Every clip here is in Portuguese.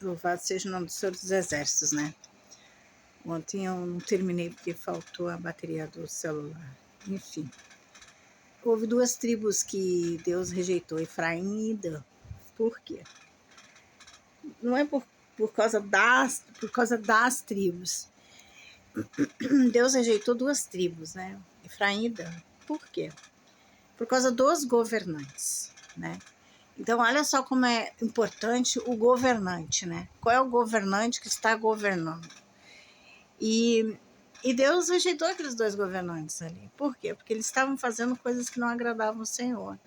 Louvado seja o nome do Senhor dos Exércitos, né? Ontem eu não terminei porque faltou a bateria do celular. Enfim, houve duas tribos que Deus rejeitou, Efraim e Dan. Por quê? Não é por causa das tribos. Deus rejeitou duas tribos, né? Efraim e Dan. Por quê? Por causa dos governantes, né? Então, olha só como é importante o governante, né? Qual é o governante que está governando? E Deus rejeitou aqueles dois governantes ali. Por quê? Porque eles estavam fazendo coisas que não agradavam o Senhor.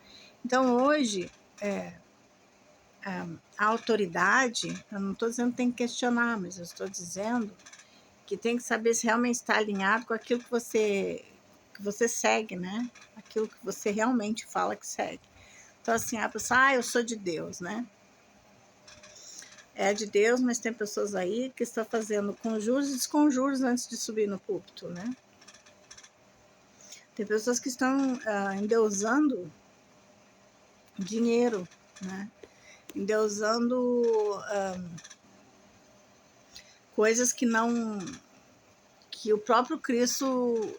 Então, hoje, a autoridade, eu não estou dizendo que tem que questionar, mas eu estou dizendo que tem que saber se realmente está alinhado com aquilo que você segue, né? Aquilo que você realmente fala que segue. Então, assim, a pessoa, eu sou de Deus, né? É de Deus, mas tem pessoas aí que estão fazendo conjuros e desconjuros antes de subir no púlpito, né? Tem pessoas que estão endeusando dinheiro, né? Endeusando coisas que não... que o próprio Cristo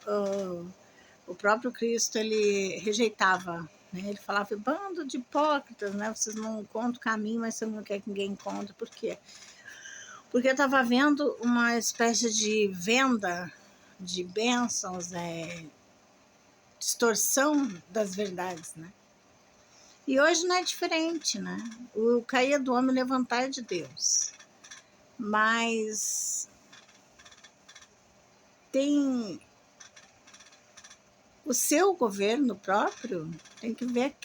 ele rejeitava, né? Ele falava, bando de hipócritas, né? Vocês não encontram o caminho, mas você não quer que ninguém encontre. Por quê? Porque eu estava vendo uma espécie de venda de bênçãos, distorção das verdades, né? E hoje não é diferente, né? O cair do homem, levantar é de Deus. Mas tem o seu governo próprio, tem que ver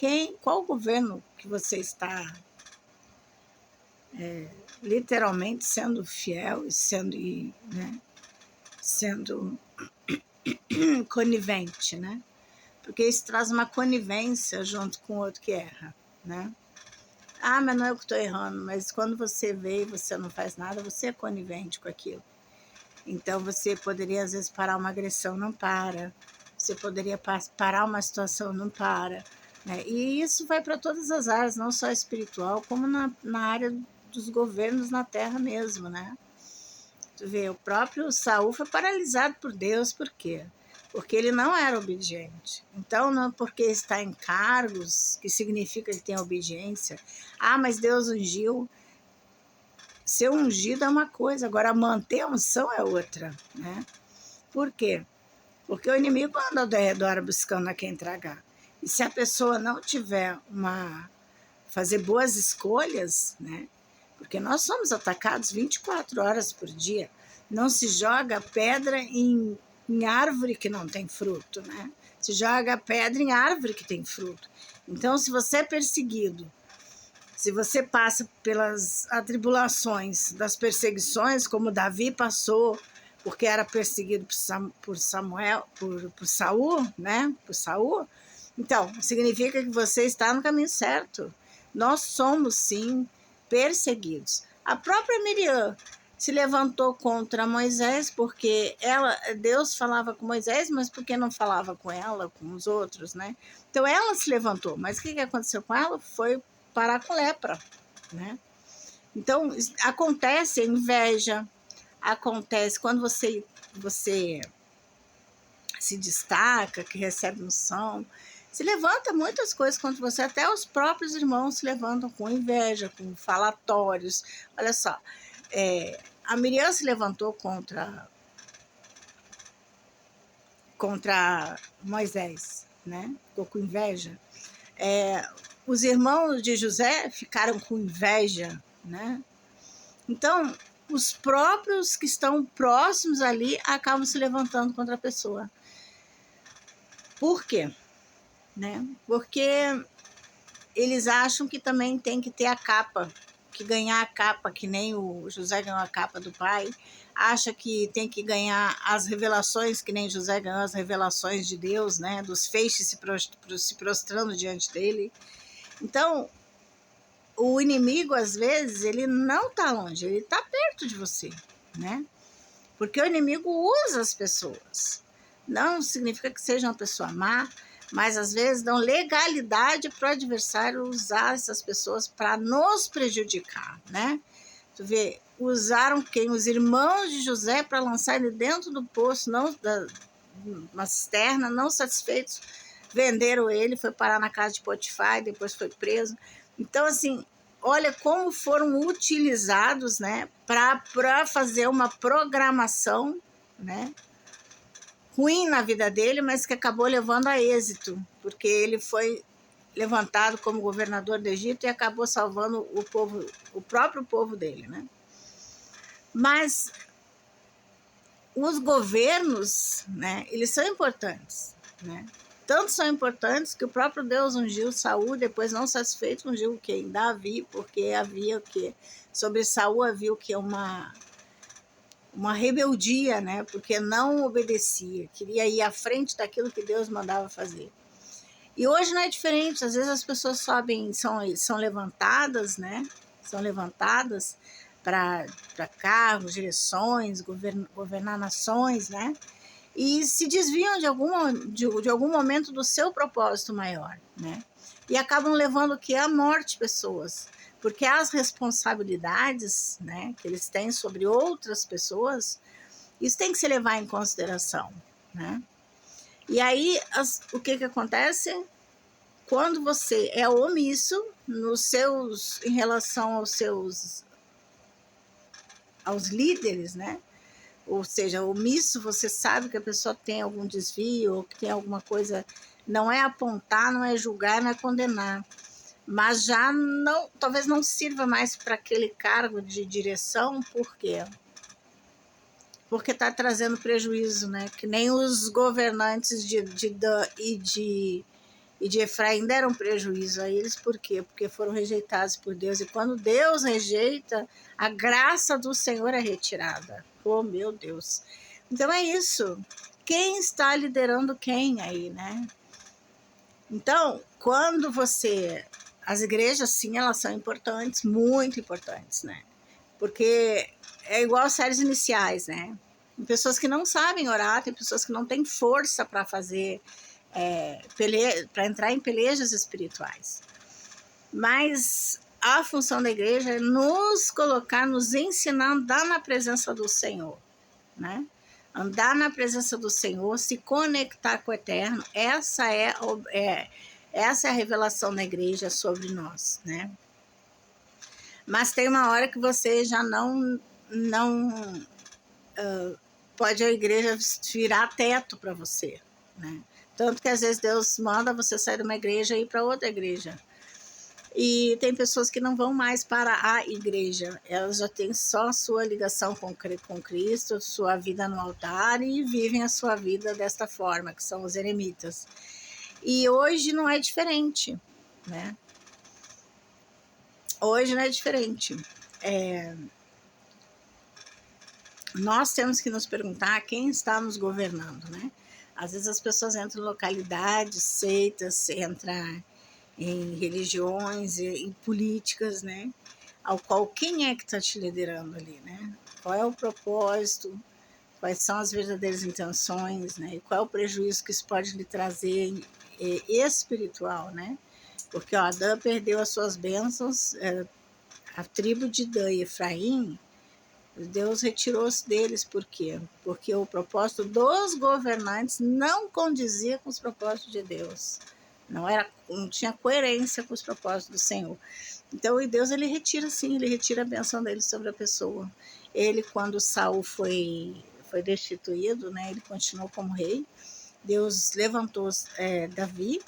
qual governo que você está literalmente sendo fiel e sendo conivente, né? Porque isso traz uma conivência junto com o outro que erra, né? Mas não é eu que estou errando, mas quando você vê e você não faz nada, você é conivente com aquilo. Então, você poderia, às vezes, parar uma agressão, não para. Você poderia parar uma situação, não para. Né? E isso vai para todas as áreas, não só espiritual, como na área dos governos na terra mesmo, né? Tu vê, o próprio Saul foi paralisado por Deus, por quê? Porque ele não era obediente. Então, não é porque está em cargos que significa que tem obediência. Mas Deus ungiu. Ser ungido é uma coisa, agora manter a unção é outra, né? Por quê? Porque o inimigo anda ao redor buscando a quem tragar. E se a pessoa não tiver fazer boas escolhas, né? Porque nós somos atacados 24 horas por dia. Não se joga pedra em árvore que não tem fruto, né? Se joga pedra em árvore que tem fruto. Então, se você é perseguido, se você passa pelas atribulações das perseguições, como Davi passou, porque era perseguido por Saul, né? Por Saul. Então, significa que você está no caminho certo. Nós somos, sim, perseguidos. A própria Miriam se levantou contra Moisés, porque Deus falava com Moisés, mas por que não falava com ela, com os outros, né? Então, ela se levantou, mas o que aconteceu com ela? Foi parar com lepra, né? Então, acontece a inveja, acontece quando você se destaca, que recebe unção, se levanta muitas coisas contra você, até os próprios irmãos se levantam com inveja, com falatórios. Olha só, a Miriam se levantou contra Moisés, né? Ficou com inveja. Os irmãos de José ficaram com inveja, né? Então, os próprios que estão próximos ali acabam se levantando contra a pessoa. Por quê? Né? Porque eles acham que também tem que ter a capa, que ganhar a capa, que nem o José ganhou a capa do pai, acha que tem que ganhar as revelações, que nem José ganhou as revelações de Deus, né? Dos feixes se prostrando diante dele. Então, o inimigo, às vezes, ele não está longe, ele está perto de você, né? Porque o inimigo usa as pessoas. Não significa que seja uma pessoa má, mas às vezes dão legalidade para o adversário usar essas pessoas para nos prejudicar, né? Tu vê, usaram quem? Os irmãos de José para lançar ele dentro do poço, não uma cisterna, não satisfeitos, venderam ele, foi parar na casa de Potifar, depois foi preso. Então, assim, olha como foram utilizados, né, para fazer uma programação, né, ruim na vida dele, mas que acabou levando a êxito, porque ele foi levantado como governador do Egito e acabou salvando o povo, o próprio povo dele, né? Mas os governos, né, eles são importantes, né? Tanto são importantes que o próprio Deus ungiu Saul, depois não satisfeito, ungiu quem? Davi, porque havia o quê? Sobre Saul havia o quê? Uma rebeldia, né? Porque não obedecia, queria ir à frente daquilo que Deus mandava fazer. E hoje não é diferente, às vezes as pessoas sobem, são levantadas, né? São levantadas para cargos, direções, governar nações, né? E se desviam de algum momento do seu propósito maior, né? E acabam levando o que? À morte pessoas. Porque as responsabilidades, né, que eles têm sobre outras pessoas, isso tem que se levar em consideração, né? E aí, o que acontece? Quando você é omisso em relação aos líderes, né? Ou seja, omisso, você sabe que a pessoa tem algum desvio ou que tem alguma coisa, não é apontar, não é julgar, não é condenar, mas já não, talvez não sirva mais para aquele cargo de direção, por quê? Porque está trazendo prejuízo, né? Que nem os governantes de Dan e de Efraim deram prejuízo a eles, por quê? Porque foram rejeitados por Deus. E quando Deus rejeita, a graça do Senhor é retirada. Oh, meu Deus. Então é isso. Quem está liderando quem aí, né? Então, quando você... As igrejas, sim, elas são importantes, muito importantes, né? Porque é igual às séries iniciais, né? Tem pessoas que não sabem orar, tem pessoas que não têm força para fazer... para entrar em pelejas espirituais. Mas a função da igreja é nos colocar, nos ensinar a andar na presença do Senhor, né? Andar na presença do Senhor, se conectar com o Eterno, essa é a revelação da igreja sobre nós, né? Mas tem uma hora que você já não pode a igreja virar teto para você, né? Tanto que às vezes Deus manda você sair de uma igreja e ir para outra igreja. E tem pessoas que não vão mais para a igreja, elas já têm só a sua ligação com Cristo, sua vida no altar e vivem a sua vida desta forma, que são os eremitas. E hoje não é diferente, né? Hoje não é diferente. Nós temos que nos perguntar quem está nos governando, né? Às vezes as pessoas entram em localidades, seitas, entram em religiões e políticas, né? Ao qual quem é que está te liderando ali, né? Qual é o propósito? Quais são as verdadeiras intenções, né? E qual é o prejuízo que isso pode lhe trazer espiritual, né? Porque ó, Dan perdeu as suas bênçãos, a tribo de Dan e Efraim, Deus retirou-se deles, por quê? Porque o propósito dos governantes não condizia com os propósitos de Deus. Não tinha coerência com os propósitos do Senhor. Então, Deus, ele retira sim, ele retira a bênção dele sobre a pessoa. Ele, quando Saul foi destituído, né, ele continuou como rei. Deus levantou Davi,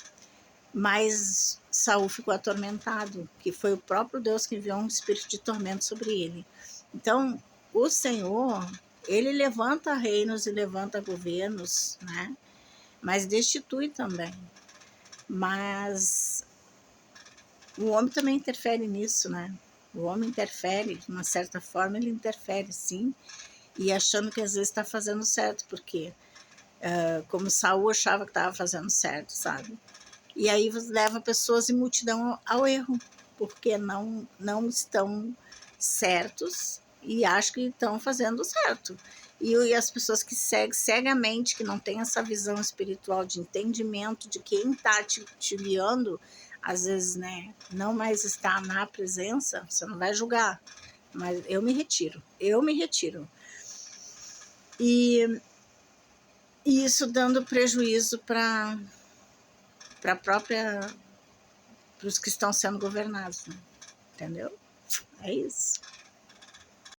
mas Saul ficou atormentado, que foi o próprio Deus que enviou um espírito de tormento sobre ele. Então, o Senhor, ele levanta reinos e levanta governos, né? Mas destitui também. Mas o homem também interfere nisso, né? O homem interfere, de uma certa forma, ele interfere, sim, e achando que às vezes está fazendo certo, porque como Saul achava que estava fazendo certo, sabe? E aí leva pessoas e multidão ao erro, porque não estão certos e acham que estão fazendo certo. E as pessoas que seguem cegamente, que não têm essa visão espiritual de entendimento de quem está te guiando, às vezes, né, não mais está na presença, você não vai julgar. Mas eu me retiro. E isso dando prejuízo para os que estão sendo governados, né? Entendeu? É isso.